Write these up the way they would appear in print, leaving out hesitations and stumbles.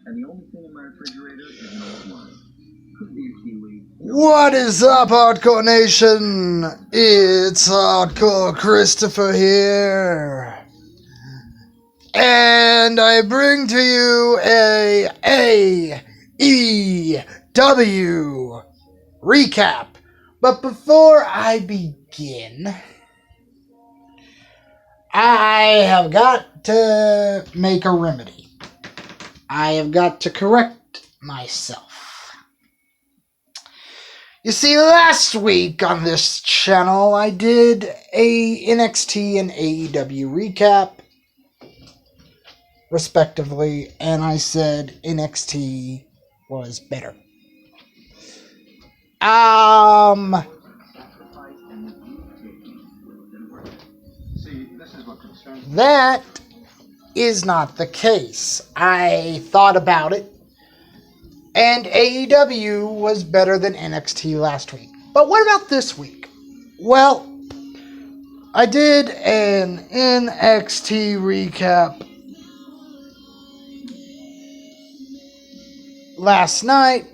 And the only thing in my refrigerator is an old one. Could be a kiwi. What is up, Hardcore Nation? It's Hardcore Christopher here. And I bring to you a AEW recap. But before I begin, I have got to make a remedy. I have got to correct myself. You see, last week on this channel, I did a NXT and AEW recap, respectively, and I said NXT was better. That is not the case. I thought about it, and AEW was better than NXT last week. But what about this week? Well, I did an NXT recap last night.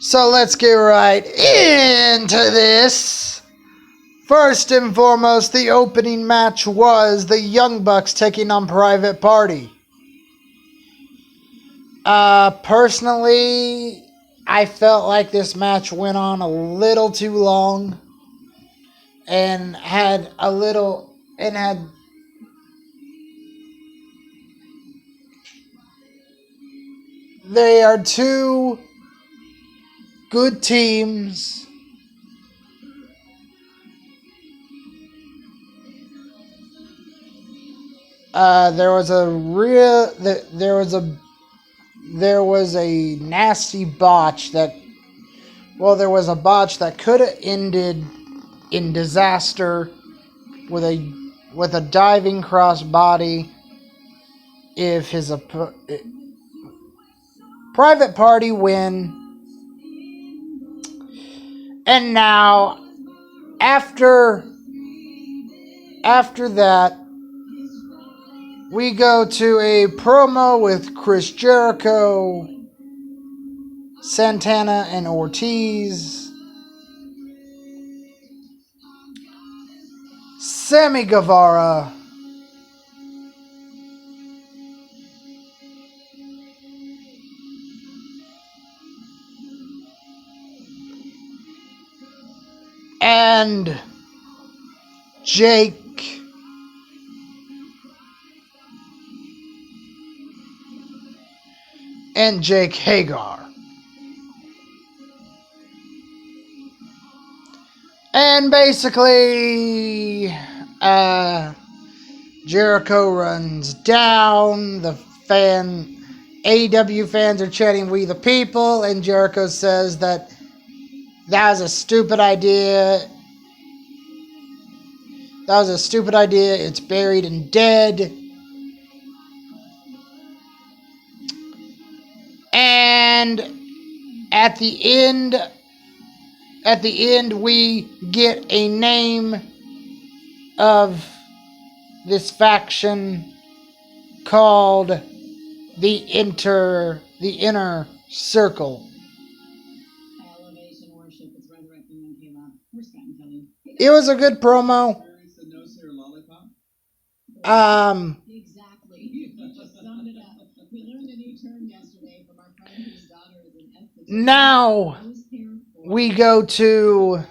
So let's get right into this. First and foremost, the opening match was the Young Bucks taking on Private Party. Personally, I felt like this match went on a little too long and they are two good teams. There was a nasty botch that could have ended in disaster with a diving crossbody if his Private Party win. And now after that, we go to a promo with Chris Jericho, Santana, and Ortiz. Sammy Guevara and Jake Hager. And basically, Jericho runs down. The AEW fans are chanting "We the People," and Jericho says that was a stupid idea. It's buried and dead. And at the end, we get a name of this faction called the Inner Circle. It was a good promo. Now we go to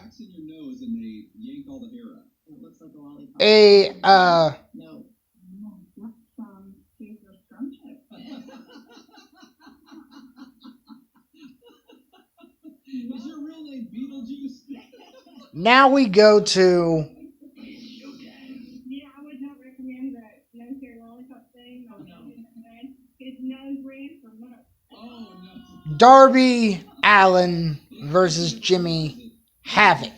Darby Allin versus Jimmy Havoc.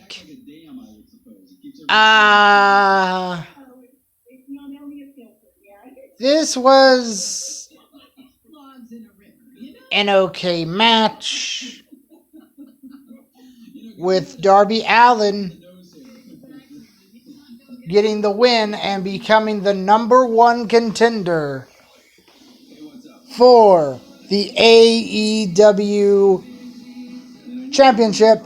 This was an okay match with Darby Allin getting the win and becoming the #1 contender for the AEW Championship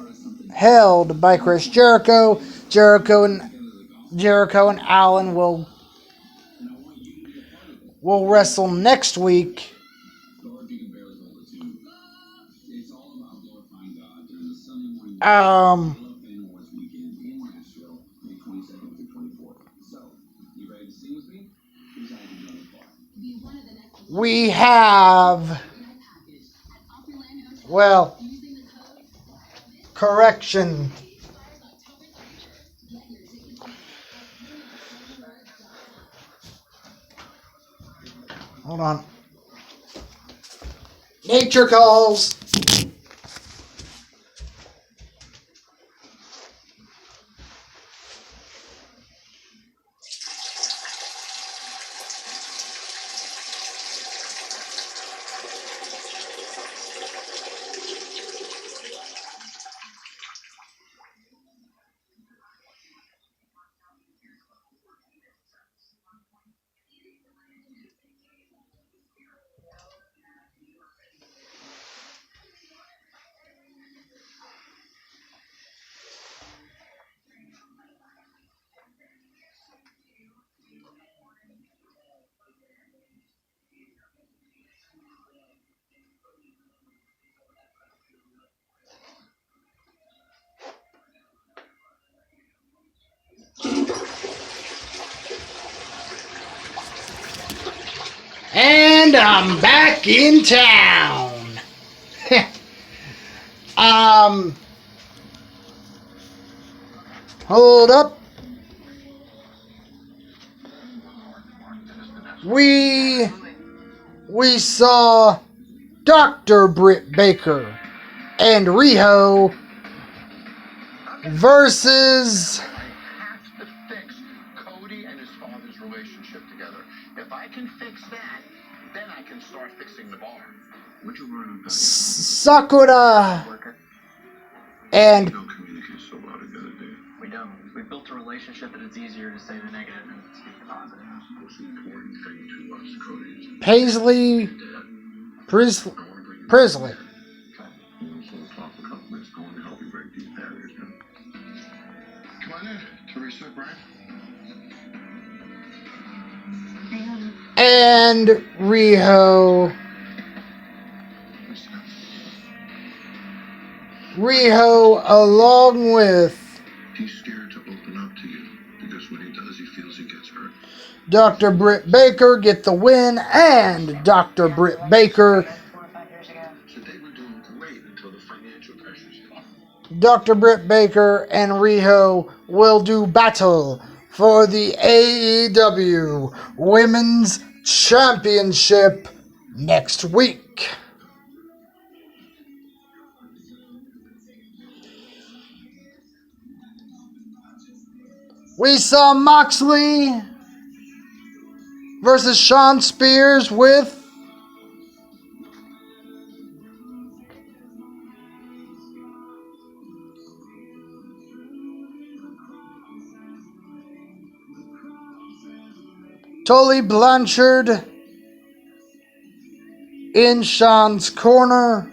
held by Chris Jericho. Jericho and Allen will wrestle next week. We have, well, correction. Hold on. Nature calls. And I'm back in town. Hold up. We saw Dr. Britt Baker and Riho versus I have to fix Cody and his father's relationship together. If I can fix that, then I can start fixing the bar. What'd you learn about Sakura and We don't communicate so well together, do you? We don't. We built a relationship that it's easier to say the negative than to speak the positive. The most important thing to us, Cody, is Paisley Prisley. you want to talk for a couple minutes, go on and help you break these barriers down. Come on in, Teresa, Brian. And Riho. Riho along with He's scared to open up to you because when he does, he feels he gets hurt. Dr. Britt Baker get the win, and Dr. Britt Baker, 4 or 5 years ago. So they were doing great until the financial pressures hit. Dr. Britt Baker and Riho will do battle for the AEW Women's Championship next week. We saw Moxley versus Shawn Spears with Tully Blanchard in Shawn's corner.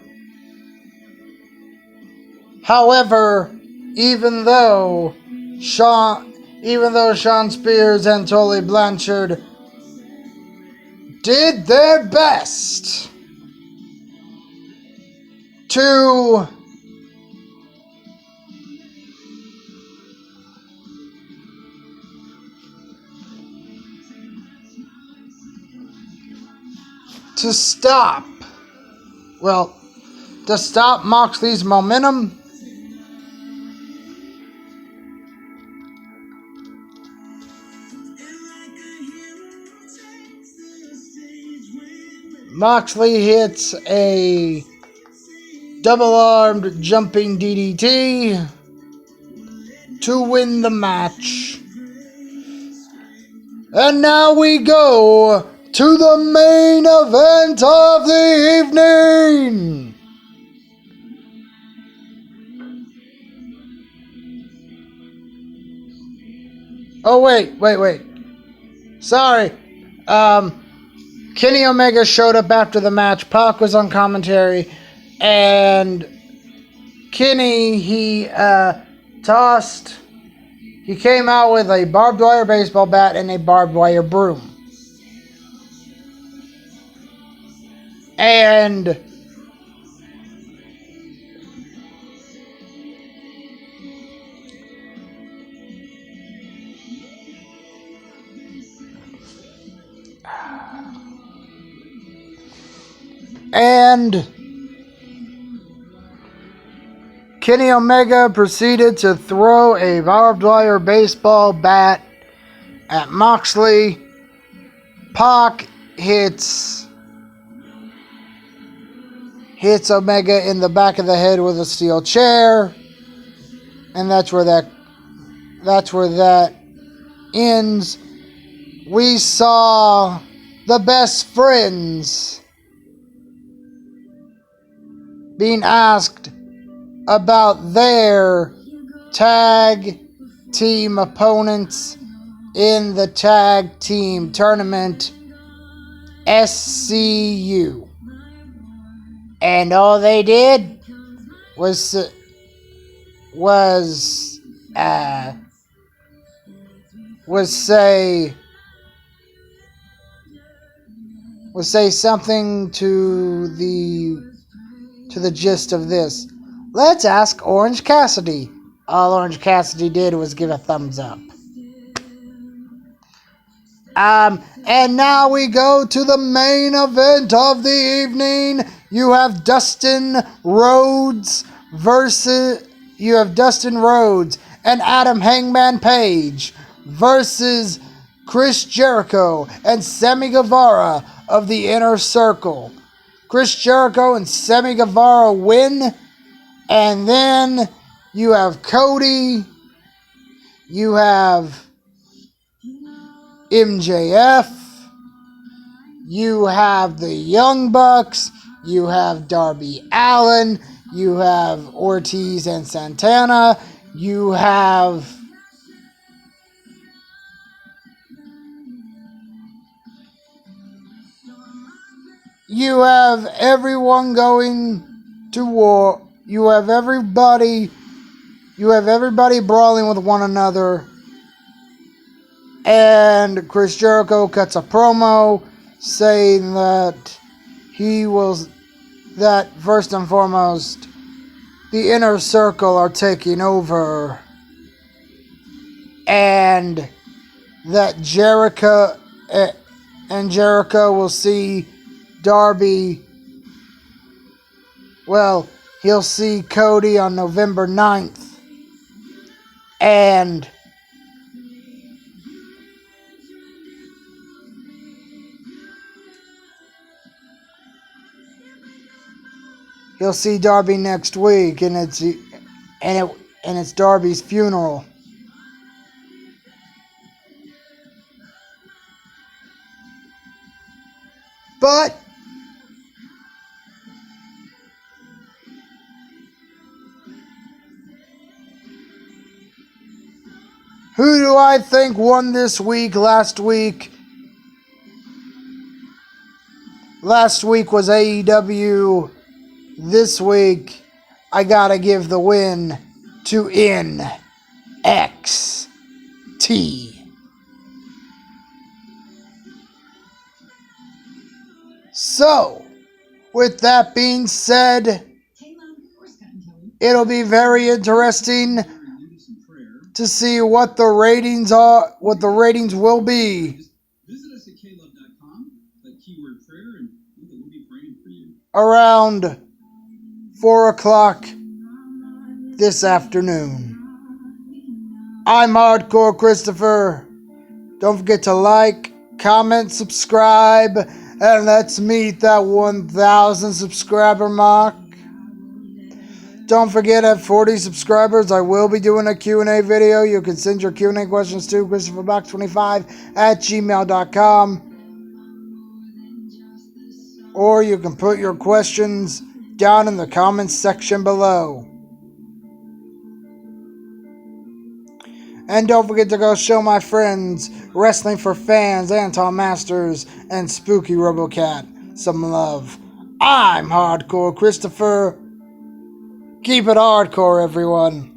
However, even though Shawn Spears and Tully Blanchard did their best to stop Moxley's momentum, Moxley hits a double-armed jumping DDT to win the match. And now we go to the main event of the evening. Oh, wait. Sorry. Kenny Omega showed up after the match. Pac was on commentary, and Kenny, he came out with a barbed wire baseball bat and a barbed wire broom. And Kenny Omega proceeded to throw a barbed wire baseball bat at Moxley. Pac hits Omega in the back of the head with a steel chair, and that's where that ends. We saw the Best Friends being asked about their tag team opponents in the tag team tournament, SCU. And all they did was say something to the gist of this. Let's ask Orange Cassidy. All Orange Cassidy did was give a thumbs up. And now we go to the main event of the evening. You have Dustin Rhodes and Adam Hangman Page versus Chris Jericho and Sammy Guevara of the Inner Circle. Chris Jericho and Sammy Guevara win, and then you have Cody, you have MJF, you have the Young Bucks, you have Darby Allin, you have Ortiz and Santana, you have everyone going to war. You have everybody brawling with one another. And Chris Jericho cuts a promo saying that first and foremost, the Inner Circle are taking over, and that Jericho will see Darby. Well, he'll see Cody on November 9th, and he'll see Darby next week, and it's Darby's funeral. But who do I think won this week? Last week was AEW. This week, I gotta give the win to NXT. So, with that being said, it'll be very interesting to see what the ratings will be. Visit us at klove.com, keyword prayer, and we'll be praying for you. Around 4 o'clock this afternoon. I'm Hardcore Christopher. Don't forget to like, comment, subscribe, and let's meet that 1,000 subscriber mark. Don't forget, at 40 subscribers, I will be doing a Q&A video. You can send your Q&A questions to ChristopherBox25@gmail.com. Or you can put your questions down in the comments section below. And don't forget to go show my friends Wrestling for Fans, Anton Masters, and Spooky RoboCat some love. I'm Hardcore Christopher. Keep it hardcore, everyone.